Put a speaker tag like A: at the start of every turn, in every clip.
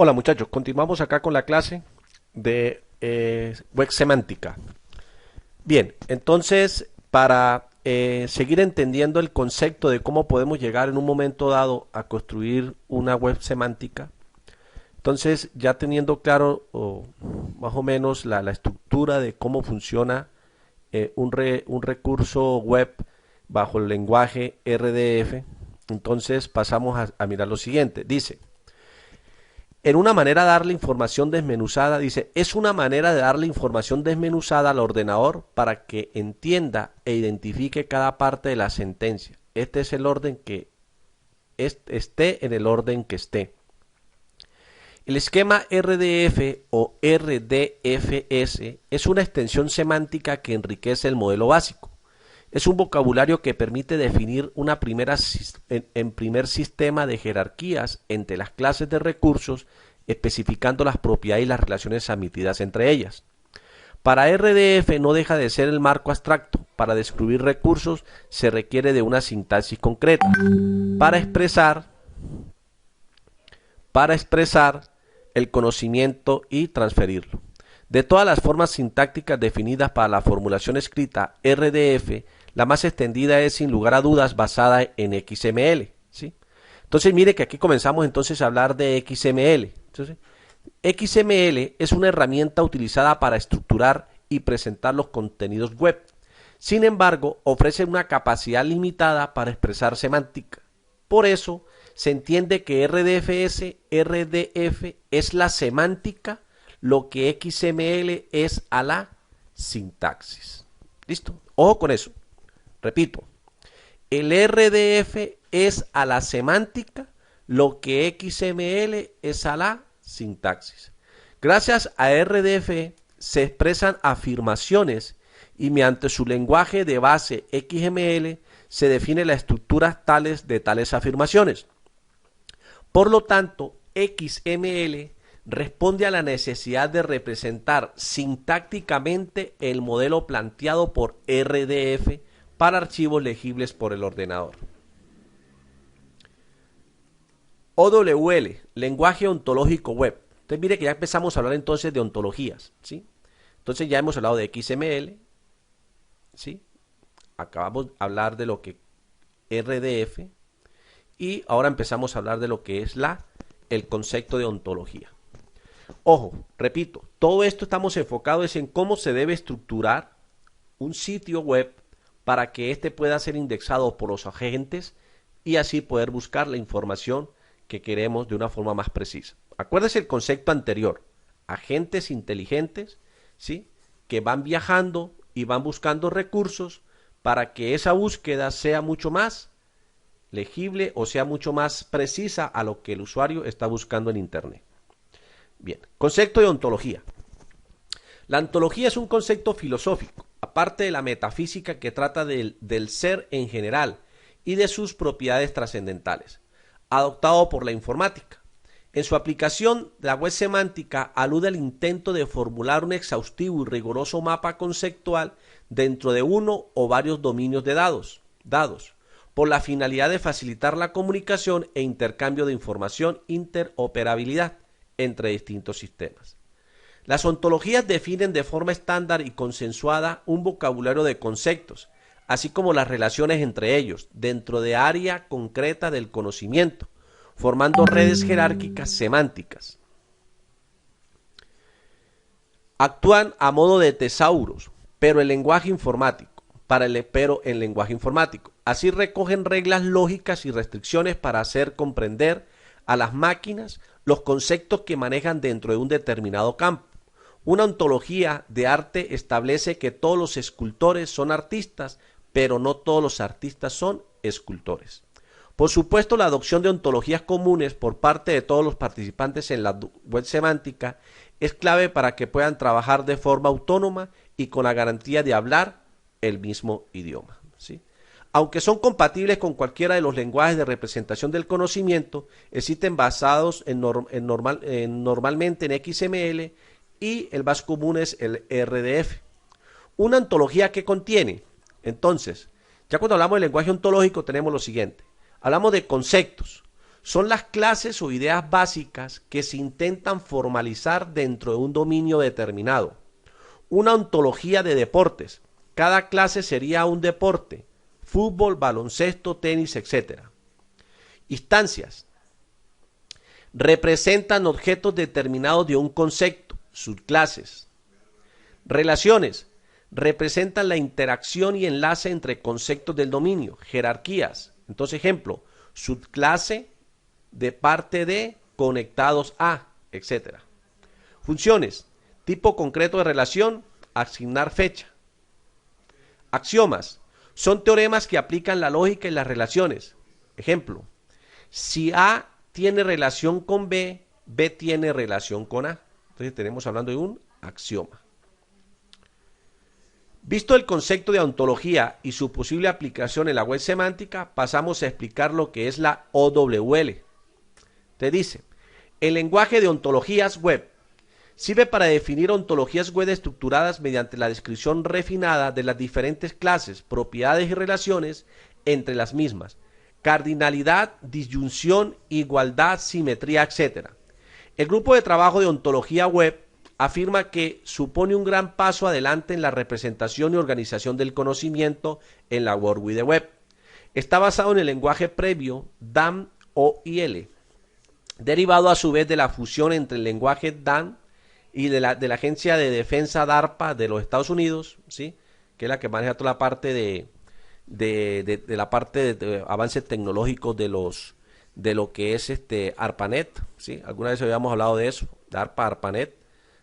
A: Hola muchachos, continuamos acá con la clase de web semántica. Bien, entonces para seguir entendiendo el concepto de cómo podemos llegar en un momento dado a construir una web semántica, entonces ya teniendo claro más o menos la estructura de cómo funciona un recurso web bajo el lenguaje RDF, entonces pasamos a mirar lo siguiente. Dice, en una manera de darle información desmenuzada, dice, es una manera de darle información desmenuzada al ordenador para que entienda e identifique cada parte de la sentencia. Este es el orden que esté en el orden que esté. El esquema RDF o RDFS es una extensión semántica que enriquece el modelo básico. Es un vocabulario que permite definir en primer sistema de jerarquías entre las clases de recursos, especificando las propiedades y las relaciones admitidas entre ellas. Para RDF no deja de ser el marco abstracto. Para describir recursos se requiere de una sintaxis concreta. Para expresar el conocimiento y transferirlo. De todas las formas sintácticas definidas para la formulación escrita RDF, la más extendida es sin lugar a dudas basada en XML, ¿sí? Entonces mire que aquí comenzamos entonces a hablar de XML. Entonces, XML es una herramienta utilizada para estructurar y presentar los contenidos web. Sin embargo, ofrece una capacidad limitada para expresar semántica. Por eso, se entiende que RDF es la semántica, lo que XML es a la sintaxis. ¿Listo? Ojo con eso. Repito, el RDF es a la semántica lo que XML es a la sintaxis. Gracias a RDF se expresan afirmaciones y mediante su lenguaje de base XML se define la estructura de tales afirmaciones. Por lo tanto, XML responde a la necesidad de representar sintácticamente el modelo planteado por RDF para archivos legibles por el ordenador. OWL, lenguaje ontológico web. Entonces mire que ya empezamos a hablar entonces de ontologías, ¿sí? Entonces ya hemos hablado de XML, ¿sí? Acabamos de hablar de lo que RDF y ahora empezamos a hablar de lo que es el concepto de ontología. Ojo, repito, todo esto estamos enfocados en cómo se debe estructurar un sitio web para que éste pueda ser indexado por los agentes y así poder buscar la información que queremos de una forma más precisa. Acuérdese el concepto anterior, agentes inteligentes, ¿sí? Que van viajando y van buscando recursos para que esa búsqueda sea mucho más legible o sea mucho más precisa a lo que el usuario está buscando en Internet. Bien, concepto de ontología. La ontología es un concepto filosófico, aparte de la metafísica que trata del ser en general y de sus propiedades trascendentales, adoptado por la informática. En su aplicación, la web semántica alude al intento de formular un exhaustivo y riguroso mapa conceptual dentro de uno o varios dominios de dados, por la finalidad de facilitar la comunicación e intercambio de información, interoperabilidad entre distintos sistemas. Las ontologías definen de forma estándar y consensuada un vocabulario de conceptos, así como las relaciones entre ellos, dentro de área concreta del conocimiento, formando redes jerárquicas semánticas. Actúan a modo de tesauros, pero en lenguaje informático, Así recogen reglas lógicas y restricciones para hacer comprender a las máquinas los conceptos que manejan dentro de un determinado campo. Una ontología de arte establece que todos los escultores son artistas, pero no todos los artistas son escultores. Por supuesto, la adopción de ontologías comunes por parte de todos los participantes en la web semántica es clave para que puedan trabajar de forma autónoma y con la garantía de hablar el mismo idioma, ¿sí? Aunque son compatibles con cualquiera de los lenguajes de representación del conocimiento, existen basados normalmente en XML y el más común es el RDF. Una ontología que contiene, entonces, ya cuando hablamos del lenguaje ontológico tenemos lo siguiente. Hablamos de conceptos. Son las clases o ideas básicas que se intentan formalizar dentro de un dominio determinado. Una ontología de deportes. Cada clase sería un deporte: fútbol, baloncesto, tenis, etc. Instancias. Representan objetos determinados de un concepto, subclases. Relaciones. Representan la interacción y enlace entre conceptos del dominio. Jerarquías. Entonces, ejemplo, subclase de parte de, conectados a, etc. Funciones. Tipo concreto de relación, asignar fecha. Axiomas. Son teoremas que aplican la lógica y las relaciones. Ejemplo, si A tiene relación con B, B tiene relación con A. Entonces tenemos hablando de un axioma. Visto el concepto de ontología y su posible aplicación en la web semántica, pasamos a explicar lo que es la OWL. Te dice, el lenguaje de ontologías web sirve para definir ontologías web estructuradas mediante la descripción refinada de las diferentes clases, propiedades y relaciones entre las mismas. Cardinalidad, disyunción, igualdad, simetría, etc. El grupo de trabajo de ontología web afirma que supone un gran paso adelante en la representación y organización del conocimiento en la World Wide Web. Está basado en el lenguaje previo DAM-OIL, derivado a su vez de la fusión entre el lenguaje DAM y de la Agencia de Defensa DARPA de los Estados Unidos, ¿sí?, que es la que maneja toda la parte de la parte de avances tecnológicos de lo que es ARPANET, ¿sí? Alguna vez habíamos hablado de eso, DARPA, ARPANET.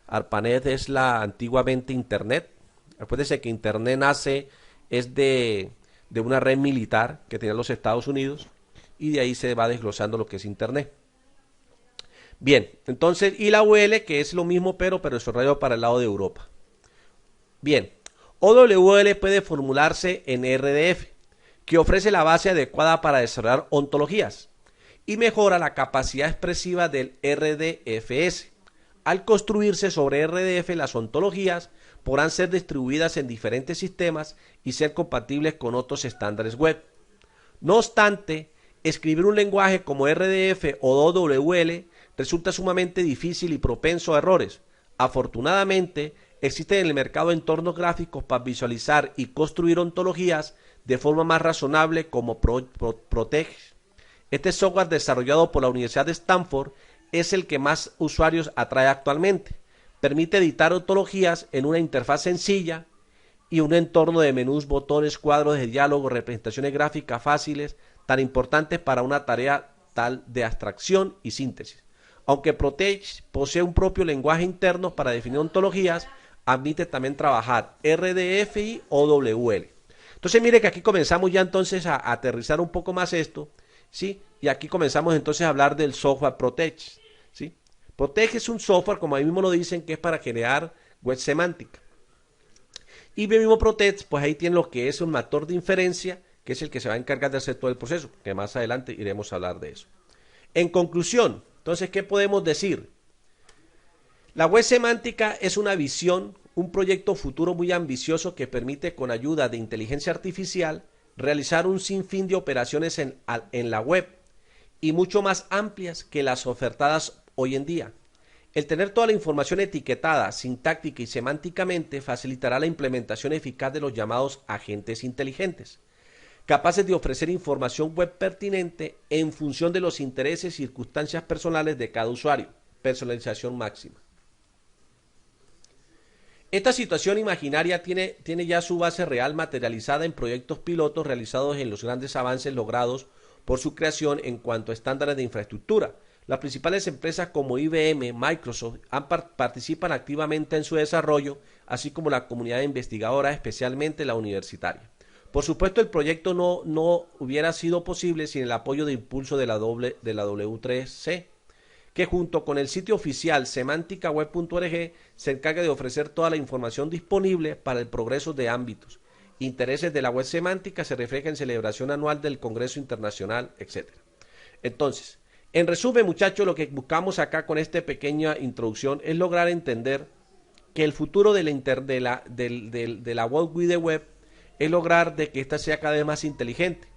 A: ARPANET es la antiguamente Internet. Acuérdense que Internet nace es de una red militar que tenía los Estados Unidos, y de ahí se va desglosando lo que es Internet. Bien, entonces, y la UL, que es lo mismo pero desarrollado para el lado de Europa. Bien, OWL puede formularse en RDF, que ofrece la base adecuada para desarrollar ontologías y mejora la capacidad expresiva del RDFS. Al construirse sobre RDF, las ontologías podrán ser distribuidas en diferentes sistemas y ser compatibles con otros estándares web. No obstante, escribir un lenguaje como RDF o OWL resulta sumamente difícil y propenso a errores. Afortunadamente, existen en el mercado entornos gráficos para visualizar y construir ontologías de forma más razonable, como Protege. Este software, desarrollado por la Universidad de Stanford, es el que más usuarios atrae actualmente. Permite editar ontologías en una interfaz sencilla y un entorno de menús, botones, cuadros de diálogo, representaciones gráficas fáciles, tan importantes para una tarea tal de abstracción y síntesis. Aunque Protege posee un propio lenguaje interno para definir ontologías, admite también trabajar RDF y OWL. Entonces mire que aquí comenzamos ya entonces a aterrizar un poco más esto, ¿sí? Y aquí comenzamos entonces a hablar del software Protege, ¿sí? Protege es un software, como ahí mismo lo dicen, que es para generar web semántica. Y bien mismo Protege, pues ahí tiene lo que es un motor de inferencia, que es el que se va a encargar de hacer todo el proceso, que más adelante iremos a hablar de eso. En conclusión, entonces, ¿qué podemos decir? La web semántica es una visión, un proyecto futuro muy ambicioso que permite, con ayuda de inteligencia artificial, realizar un sinfín de operaciones en la web, y mucho más amplias que las ofertadas hoy en día. El tener toda la información etiquetada sintáctica y semánticamente facilitará la implementación eficaz de los llamados agentes inteligentes, capaces de ofrecer información web pertinente en función de los intereses y circunstancias personales de cada usuario. Personalización máxima. Esta situación imaginaria tiene ya su base real materializada en proyectos pilotos realizados en los grandes avances logrados por su creación en cuanto a estándares de infraestructura. Las principales empresas como IBM, Microsoft, participan activamente en su desarrollo, así como la comunidad investigadora, especialmente la universitaria. Por supuesto, el proyecto no hubiera sido posible sin el apoyo de impulso de la W3C, que junto con el sitio oficial semanticaweb.org se encarga de ofrecer toda la información disponible para el progreso de ámbitos. Intereses de la web semántica se reflejan en celebración anual del Congreso Internacional, etc. Entonces, en resumen, muchachos, lo que buscamos acá con esta pequeña introducción es lograr entender que el futuro de la World Wide Web es lograr de que ésta sea cada vez más inteligente.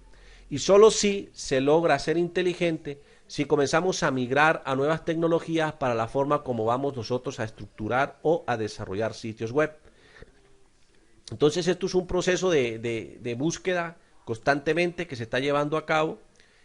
A: Y solo si se logra ser inteligente, si comenzamos a migrar a nuevas tecnologías para la forma como vamos nosotros a estructurar o a desarrollar sitios web. Entonces esto es un proceso de búsqueda constantemente que se está llevando a cabo,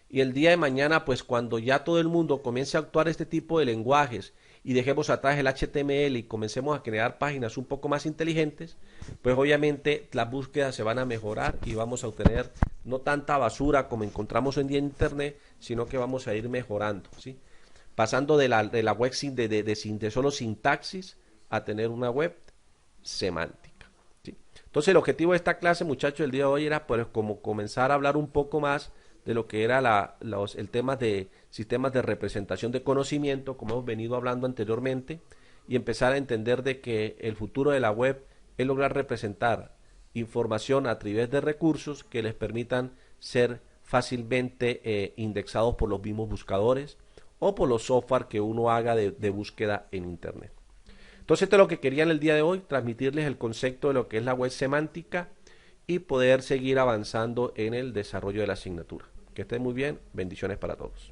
A: y el día de mañana, pues cuando ya todo el mundo comience a actuar este tipo de lenguajes y dejemos atrás el HTML y comencemos a crear páginas un poco más inteligentes, pues obviamente las búsquedas se van a mejorar y vamos a obtener no tanta basura como encontramos hoy en día en internet, sino que vamos a ir mejorando, ¿sí? Pasando de la web de solo sintaxis a tener una web semántica, ¿sí? Entonces el objetivo de esta clase, muchachos, el día de hoy era pues como comenzar a hablar un poco más de lo que era el tema de sistemas de representación de conocimiento, como hemos venido hablando anteriormente, y empezar a entender de que el futuro de la web es lograr representar información a través de recursos que les permitan ser fácilmente indexados por los mismos buscadores o por los software que uno haga de búsqueda en internet. Entonces esto es lo que quería en el día de hoy, transmitirles el concepto de lo que es la web semántica y poder seguir avanzando en el desarrollo de la asignatura. Que estén muy bien, bendiciones para todos.